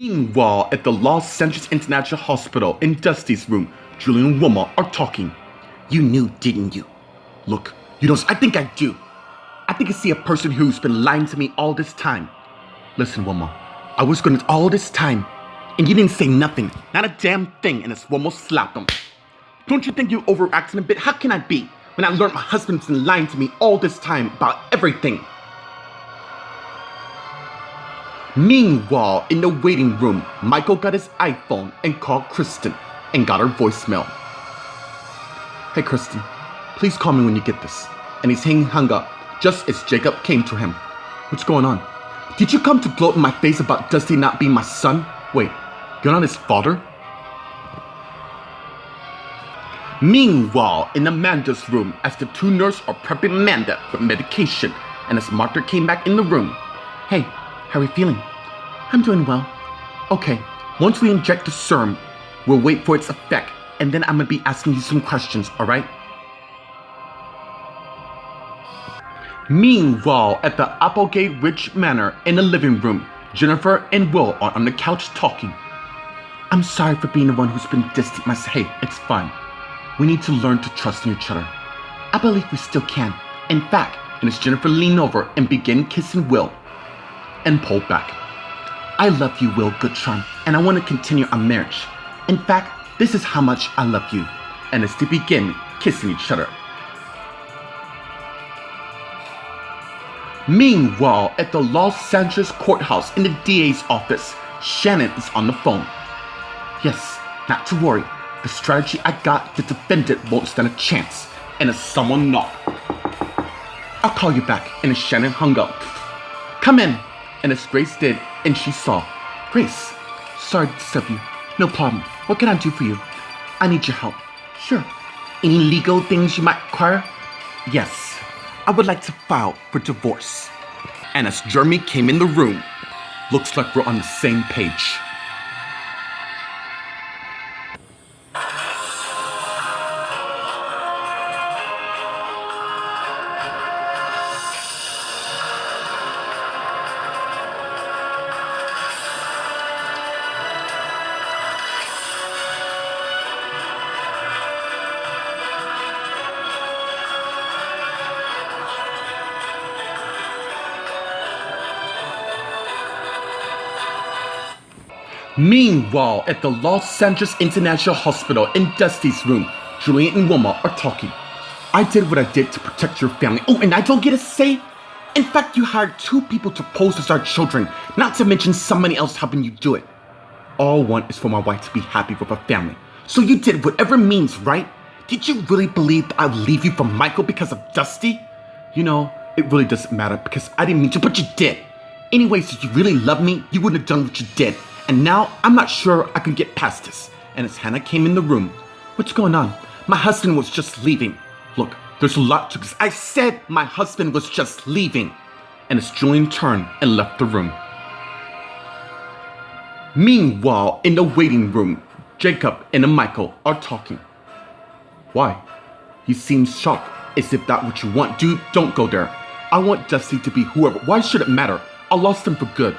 Meanwhile, at the Los Angeles International Hospital in Dusty's room, Julian and Wilma are talking. You knew, didn't you? Look, you don't. I think I do. I think I see a person who's been lying to me all this time. Listen, Wilma, I was going all this time, and you didn't say nothing, not a damn thing, and it's Wilma slapped him. Don't you think you're overacting a bit? How can I be when I learned my husband's been lying to me all this time about everything? Meanwhile, in the waiting room, Michael got his iPhone and called Kristen and got her voicemail. Hey Kristen, please call me when you get this. And he's hung up just as Jacob came to him. What's going on? Did you come to gloat in my face about Dusty not being my son? Wait, you're not his father? Meanwhile, in Amanda's room, as the two nurses are prepping Amanda for medication, and as Martha came back in the room. Hey, how are you feeling? I'm doing well. Okay, once we inject the serum, we'll wait for its effect, and then I'm gonna be asking you some questions, alright? Meanwhile, at the Applegate Ridge Manor in the living room, Jennifer and Will are on the couch talking. I'm sorry for being the one who's been distant. Hey, it's fine. We need to learn to trust in each other. I believe we still can. In fact, and as Jennifer leaned over and began kissing Will, and pulled back. I love you, Will Goodcharm, and I want to continue our marriage. In fact, this is how much I love you. And as they begin kissing each other. Meanwhile, at the Los Angeles courthouse in the DA's office, Shannon is on the phone. Yes, not to worry. The strategy I got to defend it won't stand a chance. And as someone knocked. I'll call you back. And as Shannon hung up. Come in. And as Grace did, and she saw. Grace, sorry to disturb you. No problem. What can I do for you? I need your help. Sure. Any legal things you might require? Yes. I would like to file for divorce. And as Jeremy came in the room, looks like we're on the same page. Meanwhile, at the Los Angeles International Hospital in Dusty's room, Julian and Wilma are talking. I did what I did to protect your family. Oh, and I don't get a say? In fact, you hired 2 people to pose as our children, not to mention somebody else helping you do it. All I want is for my wife to be happy with her family. So you did whatever means, right? Did you really believe that I would leave you for Michael because of Dusty? You know, it really doesn't matter because I didn't mean to, but you did. Anyways, if you really loved me, you wouldn't have done what you did. And now, I'm not sure I can get past this. And as Hannah came in the room, what's going on? My husband was just leaving. Look, there's a lot to this. I said my husband was just leaving. And as Julian turned and left the room. Meanwhile, in the waiting room, Jacob and Michael are talking. Why? He seems shocked, as if that's what you want. Dude, don't go there. I want Dusty to be whoever. Why should it matter? I lost him for good.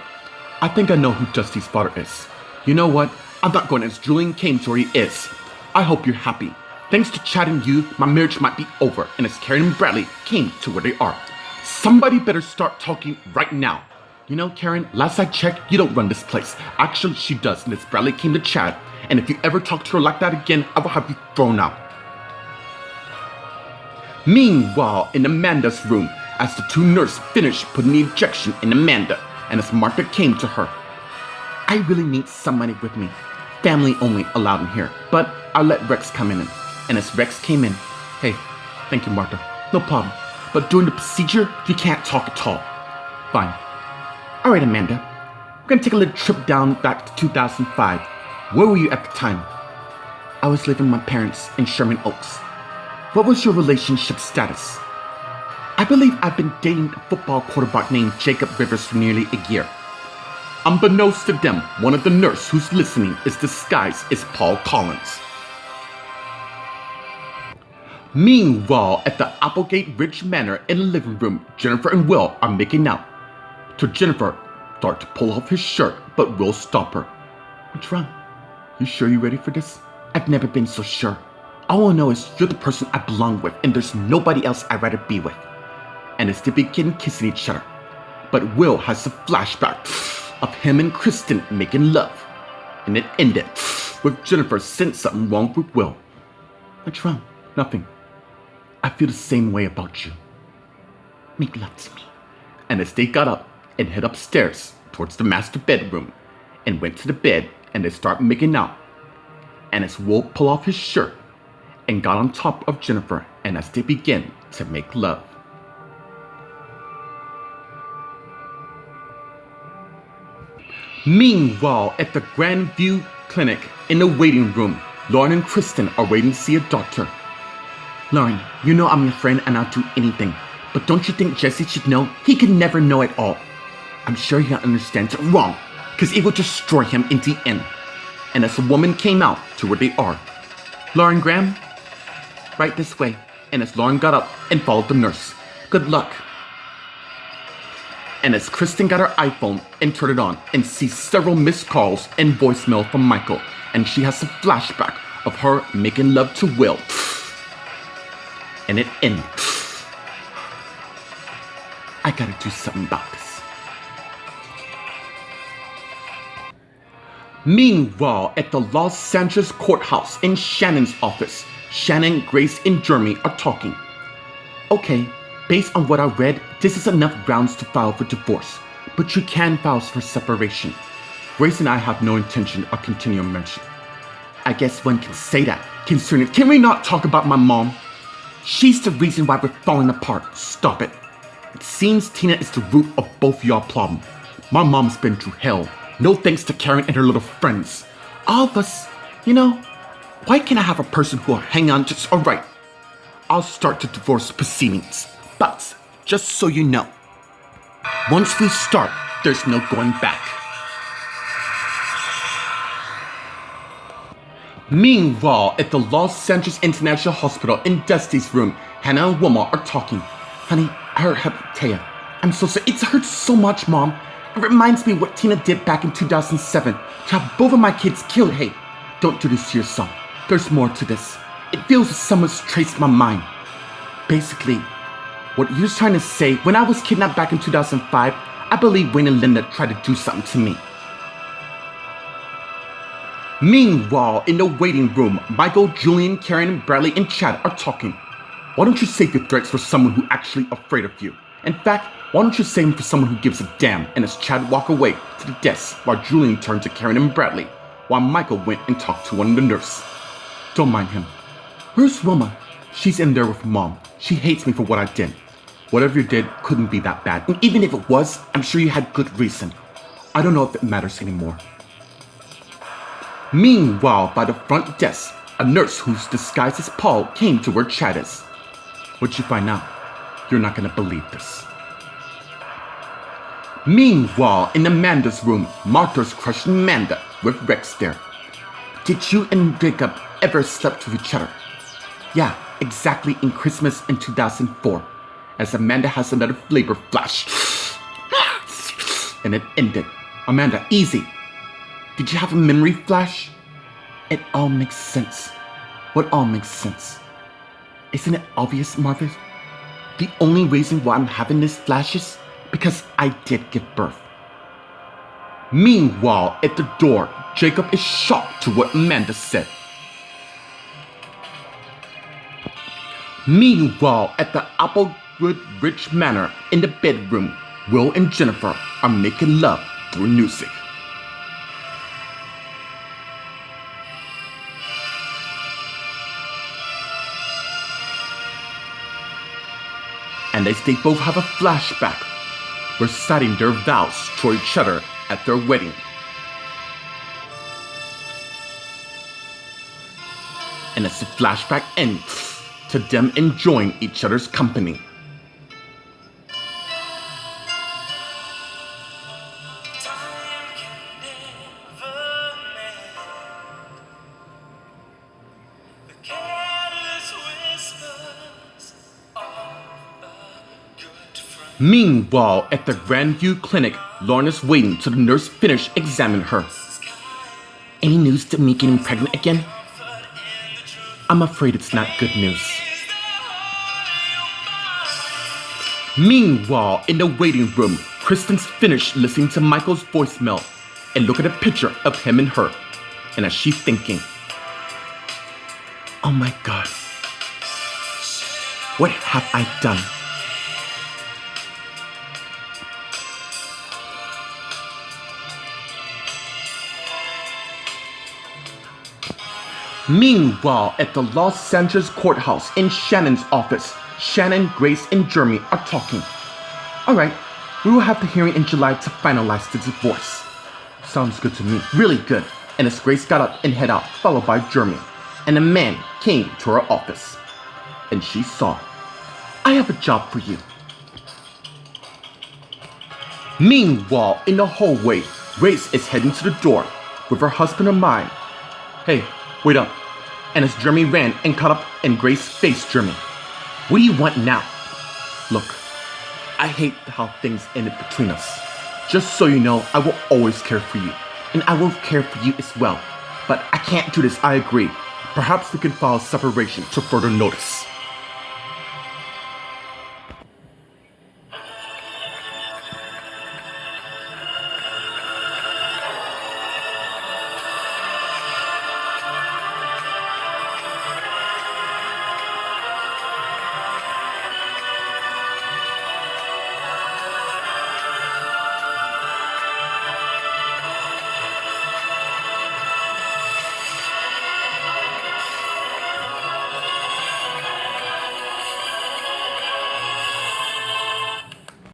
I think I know who Dusty's father is. You know what? I'm not going as Julian came to where he is. I hope you're happy. Thanks to Chad and you, my marriage might be over. And as Karen and Bradley came to where they are. Somebody better start talking right now. You know, Karen, last I checked, you don't run this place. Actually, she does. And as Bradley came to Chad, and if you ever talk to her like that again, I will have you thrown out. Meanwhile, in Amanda's room, as the 2 nurses finished putting the injection in Amanda, and as Martha came to her, I really need somebody with me. Family only allowed in here, but I'll let Rex come in. And as Rex came in, hey, thank you, Martha. No problem. But during the procedure, you can't talk at all. Fine. All right, Amanda. We're gonna take a little trip down back to 2005. Where were you at the time? I was living with my parents in Sherman Oaks. What was your relationship status? I believe I've been dating a football quarterback named Jacob Rivers for nearly a year. Unbeknownst to them, one of the nurses who's listening is disguised as Paul Collins. Meanwhile, at the Applegate Ridge Manor in the living room, Jennifer and Will are making out. To Jennifer, start to pull off his shirt, but Will stop her. What's wrong? You sure you're ready for this? I've never been so sure. All I know is you're the person I belong with, and there's nobody else I'd rather be with. And as they begin kissing each other, but Will has a flashback of him and Kristen making love. And it ended with Jennifer saying something wrong with Will. What's wrong? Nothing. I feel the same way about you. Make love to me. And as they got up and head upstairs towards the master bedroom and went to the bed and they start making out. And as Will pulled off his shirt and got on top of Jennifer and as they begin to make love. Meanwhile, at the Grandview Clinic in the waiting room, Lauren and Kristen are waiting to see a doctor. Lauren, you know I'm your friend and I'll do anything. But don't you think Jesse should know? He can never know it all. I'm sure he understands it wrong, because it will destroy him in the end. And as a woman came out to where they are, Lauren Graham, right this way. And as Lauren got up and followed the nurse, good luck. And as Kristen got her iPhone and turned it on and sees several missed calls and voicemail from Michael, and she has a flashback of her making love to Will. And it ended. I gotta do something about this. Meanwhile, at the Los Angeles courthouse in Shannon's office, Shannon, Grace, and Jeremy are talking. Okay, based on what I read, this is enough grounds to file for divorce, but you can file for separation. Grace and I have no intention of continuing marriage. I guess one can say that, concerning. Can we not talk about my mom? She's the reason why we're falling apart. Stop it. It seems Tina is the root of both y'all problems. My mom's been through hell. No thanks to Karen and her little friends. All of us, why can't I have a person who will hang on just alright? I'll start the divorce proceedings. But, just so you know, once we start, there's no going back. Meanwhile, at the Los Angeles International Hospital in Dusty's room, Hannah and Wilma are talking. Honey, I heard Taya. I'm so sorry. It hurts so much, Mom. It reminds me of what Tina did back in 2007 to have both of my kids killed. Hey, don't do this to your son. There's more to this. It feels as someone's traced my mind. Basically, what you're trying to say, when I was kidnapped back in 2005, I believe Wayne and Linda tried to do something to me. Meanwhile, in the waiting room, Michael, Julian, Karen, Bradley, and Chad are talking. Why don't you save your threats for someone who's actually afraid of you? In fact, why don't you save them for someone who gives a damn? And as Chad walked away to the desk, while Julian turned to Karen and Bradley, while Michael went and talked to one of the nurses. Don't mind him. Where's Wilma? She's in there with Mom. She hates me for what I did. Whatever you did couldn't be that bad. And even if it was, I'm sure you had good reason. I don't know if it matters anymore. Meanwhile, by the front desk, a nurse who's disguised as Paul came to where Chad is. What'd you find out? You're not gonna believe this. Meanwhile, in Amanda's room, Martha's crushing Amanda with Rex there. Did you and Jacob ever slept with each other? Yeah, exactly in Christmas in 2004, as Amanda has another flavor flash. And it ended. Amanda, easy. Did you have a memory flash? It all makes sense. What all makes sense? Isn't it obvious, Martha? The only reason why I'm having these flashes? Because I did give birth. Meanwhile, at the door, Jacob is shocked to what Amanda said. Meanwhile, at the Applewood Ridge Manor in the bedroom, Will and Jennifer are making love through music. And as they both have a flashback, reciting their vows to each other at their wedding. And as the flashback ends, to them enjoying each other's company. Meanwhile, at the Grandview Clinic, Lauren is waiting till the nurse finishes examining her. Any news to me getting pregnant again? I'm afraid it's not good news. Meanwhile, in the waiting room, Kristen's finished listening to Michael's voicemail and look at a picture of him and her. And as she's thinking, oh my God, what have I done? Meanwhile, at the Los Angeles courthouse in Shannon's office, Shannon, Grace, and Jeremy are talking. Alright, we will have the hearing in July to finalize the divorce. Sounds good to me, really good. And as Grace got up and head out, followed by Jeremy, and a man came to her office. And she saw, I have a job for you. Meanwhile, in the hallway, Grace is heading to the door with her husband in mind. Hey, wait up. And as Jeremy ran and caught up and Grace faced Jeremy. What do you want now? Look, I hate how things ended between us. Just so you know, I will always care for you. And I will care for you as well. But I can't do this, I agree. Perhaps we can file separation to further notice.